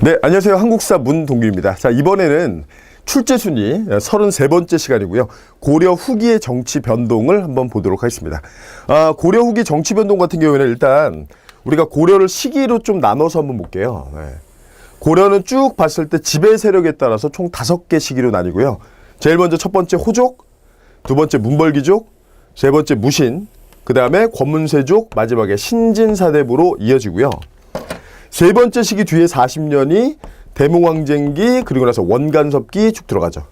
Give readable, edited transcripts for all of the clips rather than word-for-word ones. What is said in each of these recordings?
네, 안녕하세요. 한국사 문동규입니다. 자, 이번에는 출제순위 33번째 시간이고요. 고려 후기의 정치 변동을 한번 보도록 하겠습니다. 고려 후기 정치 변동 같은 경우에는 일단 우리가 고려를 시기로 좀 나눠서 한번 볼게요. 네. 고려는 쭉 봤을 때 지배 세력에 따라서 총 5개 시기로 나뉘고요. 제일 먼저 첫 번째 호족, 두 번째 문벌귀족, 세 번째 무신, 그 다음에 권문세족, 마지막에 신진사대부로 이어지고요. 세 번째 시기 뒤에 40년이 대몽황쟁기, 그리고 나서 원간섭기 쭉 들어가죠.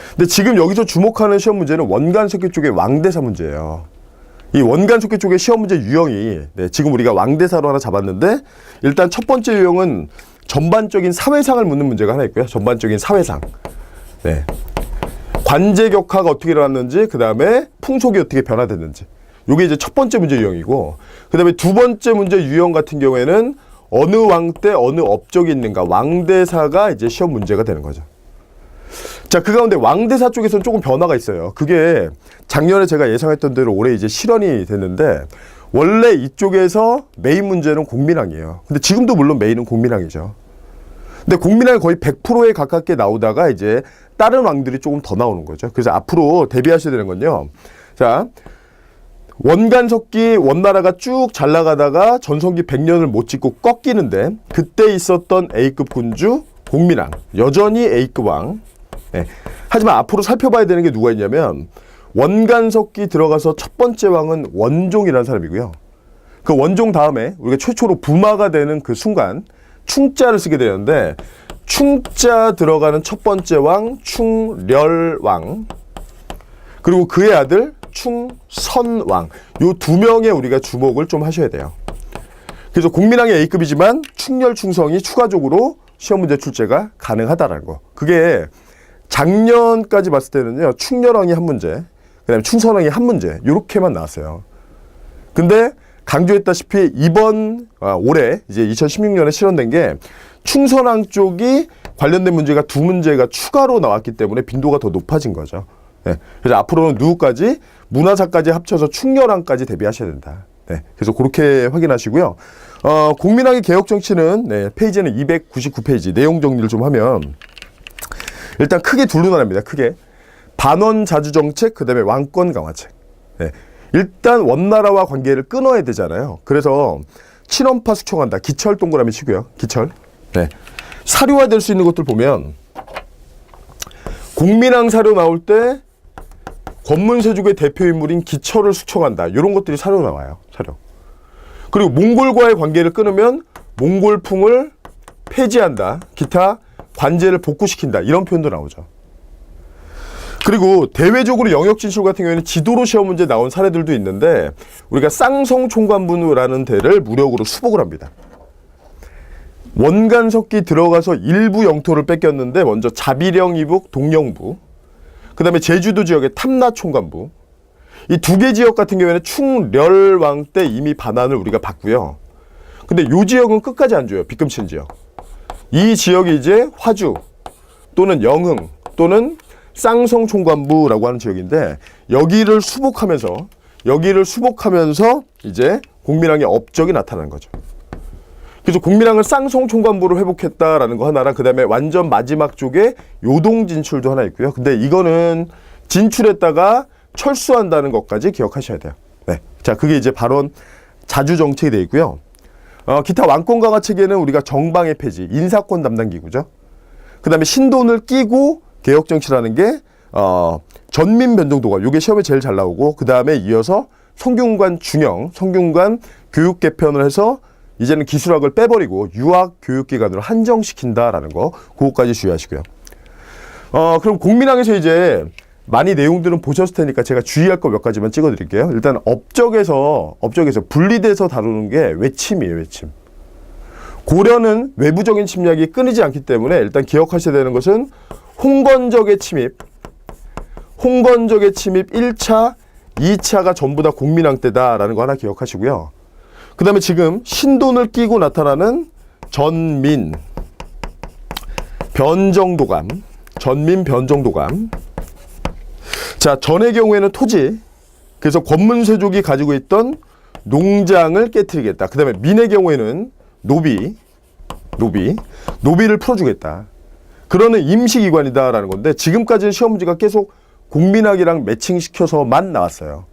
근데 지금 여기서 주목하는 시험 문제는 원간섭기 쪽의 왕대사 문제예요. 이 원간섭기 쪽의 시험 문제 유형이 지금 우리가 왕대사로 하나 잡았는데, 일단 첫 번째 유형은 전반적인 사회상을 묻는 문제가 하나 있고요. 전반적인 사회상. 네. 관제격화가 어떻게 일어났는지, 그 다음에 풍속이 어떻게 변화됐는지. 이게 이제 첫 번째 문제 유형이고, 그 다음에 두 번째 문제 유형 같은 경우에는 어느 왕 때 어느 업적이 있는가, 왕대사가 이제 시험 문제가 되는 거죠. 자, 그 가운데 왕대사 쪽에서는 조금 변화가 있어요. 그게 작년에 제가 예상했던 대로 올해 이제 실현이 됐는데, 원래 이쪽에서 메인 문제는 공민왕이에요. 근데 지금도 물론 메인은 공민왕이죠. 근데 공민왕이 거의 100%에 가깝게 나오다가 이제 다른 왕들이 조금 더 나오는 거죠. 그래서 앞으로 대비하셔야 되는 건요. 자, 원간섭기 원나라가 쭉 잘 나가다가 전성기 100년을 못 찍고 꺾이는데, 그때 있었던 A급 군주 공민왕, 여전히 A급 왕. 네. 하지만 앞으로 살펴봐야 되는 게 누가 있냐면, 원간섭기 들어가서 첫 번째 왕은 원종이라는 사람이고요. 그 원종 다음에 우리가 최초로 부마가 되는 그 순간 충자를 쓰게 되는데, 충자 들어가는 첫 번째 왕 충렬왕, 그리고 그의 아들 충선왕, 요 두 명에 우리가 주목을 좀 하셔야 돼요. 그래서 공민왕이 A급이지만 충렬, 충성이 추가적으로 시험 문제 출제가 가능하다라는 거. 그게 작년까지 봤을 때는요, 충렬왕이 한 문제, 그 다음에 충선왕이 한 문제, 요렇게만 나왔어요. 근데 강조했다시피 올해 이제 2016년에 실현된 게 충선왕 쪽이 관련된 문제가 두 문제가 추가로 나왔기 때문에 빈도가 더 높아진 거죠. 네. 그래서 앞으로는 누구까지, 문화사까지 합쳐서 충렬왕까지 대비하셔야 된다. 네. 그래서 그렇게 확인하시고요. 공민왕의 개혁정치는 페이지는 299페이지 내용 정리를 좀 하면, 일단 크게 둘로 나뉩니다. 크게 반원자주정책, 그 다음에 왕권 강화책. 네. 일단 원나라와 관계를 끊어야 되잖아요. 그래서 친원파 숙청한다. 기철 동그라미 치고요. 기철. 네. 사료화될 수 있는 것들 보면, 공민왕 사료 나올 때 권문세족의 대표 인물인 기철을 숙청한다. 이런 것들이 사료 나와요. 사료. 그리고 몽골과의 관계를 끊으면 몽골풍을 폐지한다. 기타 관제를 복구시킨다. 이런 표현도 나오죠. 그리고 대외적으로 영역 진출 같은 경우에는 지도로 시험 문제 나온 사례들도 있는데, 우리가 쌍성총관부라는 데를 무력으로 수복을 합니다. 원간섭기 들어가서 일부 영토를 뺏겼는데, 먼저 자비령 이북 동령부, 그 다음에 제주도 지역의 탐라총관부, 이 두 개 지역 같은 경우에는 충렬왕 때 이미 반환을 우리가 받고요. 근데 이 지역은 끝까지 안 줘요. 빗금치는 지역. 이 지역이 이제 화주 또는 영흥 또는 쌍성총관부라고 하는 지역인데, 여기를 수복하면서 이제 공민왕의 업적이 나타나는 거죠. 그래서 공민왕을 쌍성총관부로 회복했다라는 거 하나랑, 그 다음에 완전 마지막 쪽에 요동 진출도 하나 있고요. 근데 이거는 진출했다가 철수한다는 것까지 기억하셔야 돼요. 네. 자, 그게 이제 발원 자주 정책이 되어 있고요. 기타 왕권 강화 체계는 우리가 정방의 폐지, 인사권 담당 기구죠. 그 다음에 신돈을 끼고 개혁 정치라는 게 전민 변정도가, 요게 시험에 제일 잘 나오고, 그 다음에 이어서 성균관 중형, 성균관 교육 개편을 해서 이제는 기술학을 빼버리고 유학 교육기관으로 한정시킨다라는 거, 그거까지 주의하시고요. 그럼 공민왕에서 이제 많이 내용들은 보셨을 테니까 제가 주의할 거 몇 가지만 찍어드릴게요. 일단 업적에서 분리돼서 다루는 게 외침이에요, 외침. 고려는 외부적인 침략이 끊이지 않기 때문에 일단 기억하셔야 되는 것은 홍건적의 침입 1차, 2차가 전부 다 공민왕 때다라는 거 하나 기억하시고요. 그 다음에 지금 신돈을 끼고 나타나는 전민 변정도감. 자, 전의 경우에는 토지, 그래서 권문세족이 가지고 있던 농장을 깨트리겠다. 그 다음에 민의 경우에는 노비, 노비를 풀어주겠다. 그러는 임시기관이다라는 건데 지금까지는 시험 문제가 계속 국민학이랑 매칭시켜서만 나왔어요.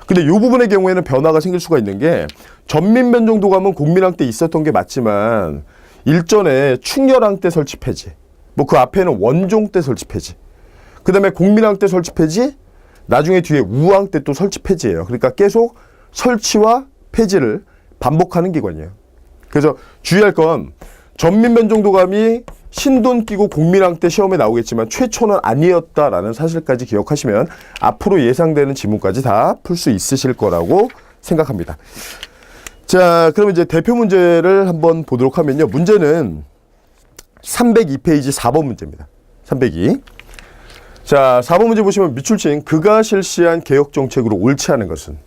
근데 이 부분의 경우에는 변화가 생길 수가 있는 게 전민변종도감은 국민학 때 있었던 게 맞지만 일전에 충렬항 때 설치 폐지, 뭐 그 앞에는 원종 때 설치 폐지, 그 다음에 국민학 때 설치 폐지, 나중에 뒤에 우왕 때 또 설치 폐지예요. 그러니까 계속 설치와 폐지를 반복하는 기관이에요. 그래서 주의할 건 전민변종도감이 신돈 끼고 국민학 때 시험에 나오겠지만 최초는 아니었다라는 사실까지 기억하시면 앞으로 예상되는 지문까지 다 풀 수 있으실 거라고 생각합니다. 자, 그럼 이제 대표 문제를 한번 보도록 하면요. 문제는 302페이지 4번 문제입니다. 302. 자, 4번 문제 보시면 미출신 그가 실시한 개혁 정책으로 옳지 않은 것은,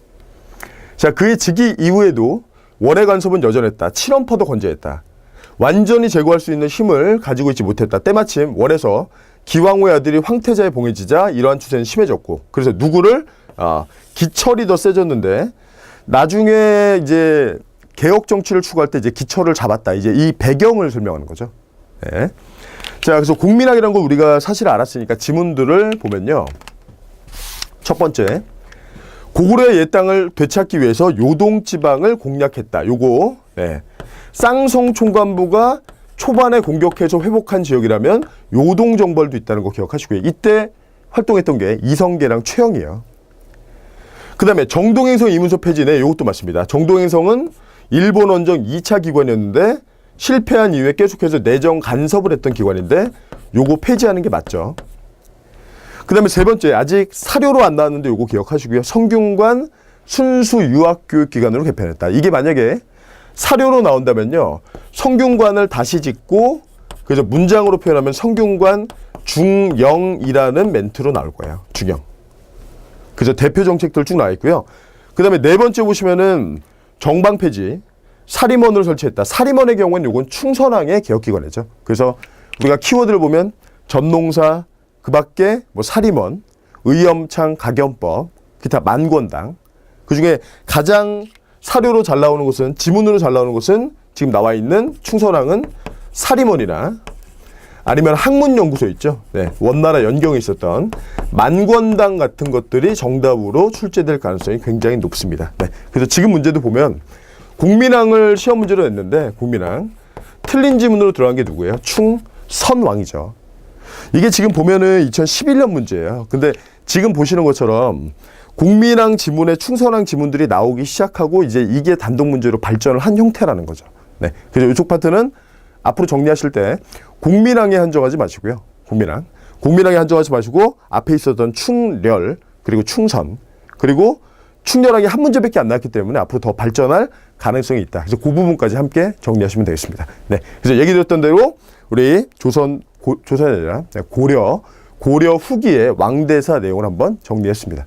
자, 그의 즉위 이후에도 원외 간섭은 여전했다. 친원파도 건재했다. 완전히 제거할 수 있는 힘을 가지고 있지 못했다. 때마침 월에서 기왕후의 아들이 황태자에 봉해지자 이러한 추세는 심해졌고, 그래서 누구를 기철이 더 세졌는데 나중에 이제 개혁 정치를 추구할 때 이제 기철을 잡았다. 이제 이 배경을 설명하는 거죠. 네. 자, 그래서 국민학이라는 걸 우리가 사실 알았으니까 지문들을 보면요. 첫 번째, 고구려의 옛 땅을 되찾기 위해서 요동 지방을 공략했다. 요거, 네. 쌍성 총관부가 초반에 공격해서 회복한 지역이라면 요동 정벌도 있다는 거 기억하시고요. 이때 활동했던 게 이성계랑 최영이에요. 그 다음에 정동행성 이문서 폐지네. 이것도 맞습니다. 정동행성은 일본 원정 2차 기관이었는데 실패한 이후에 계속해서 내정 간섭을 했던 기관인데 요거 폐지하는 게 맞죠. 그 다음에 세 번째, 아직 사료로 안 나왔는데 요거 기억하시고요. 성균관 순수 유학교육기관으로 개편했다. 이게 만약에 사료로 나온다면요, 성균관을 다시 짓고 그래서 문장으로 표현하면 성균관 중영이라는 멘트로 나올 거예요. 중영. 그래서 대표 정책들 쭉 나와 있고요. 그 다음에 네 번째 보시면은 정방 폐지, 사림원을 설치했다. 사림원의 경우는 요건 충선왕의 개혁기관이죠. 그래서 우리가 키워드를 보면 전농사, 그 밖에 뭐 사림원, 의엄창 가견법, 기타 만권당, 그 중에 가장 사료로 잘 나오는 것은, 지문으로 잘 나오는 것은 지금 나와 있는 충선왕은 사림원이나 아니면 학문연구소 있죠. 네, 원나라 연경에 있었던 만권당 같은 것들이 정답으로 출제될 가능성이 굉장히 높습니다. 네, 그래서 지금 문제도 보면 국민학을 시험 문제로 냈는데 국민학 틀린 지문으로 들어간 게 누구예요? 충선왕이죠. 이게 지금 보면은 2011년 문제예요. 근데 지금 보시는 것처럼 국민학 지문에 충선왕 지문들이 나오기 시작하고 이제 이게 단독 문제로 발전을 한 형태라는 거죠. 네. 그래서 이쪽 파트는 앞으로 정리하실 때 국민학에 한정하지 마시고요. 국민학에 한정하지 마시고 앞에 있었던 충렬, 그리고 충선, 그리고 충렬학이 한 문제밖에 안 나왔기 때문에 앞으로 더 발전할 가능성이 있다. 그래서 그 부분까지 함께 정리하시면 되겠습니다. 네. 그래서 얘기 드렸던 대로 우리 조선이 아니라 고려 후기의 왕대사 내용을 한번 정리했습니다.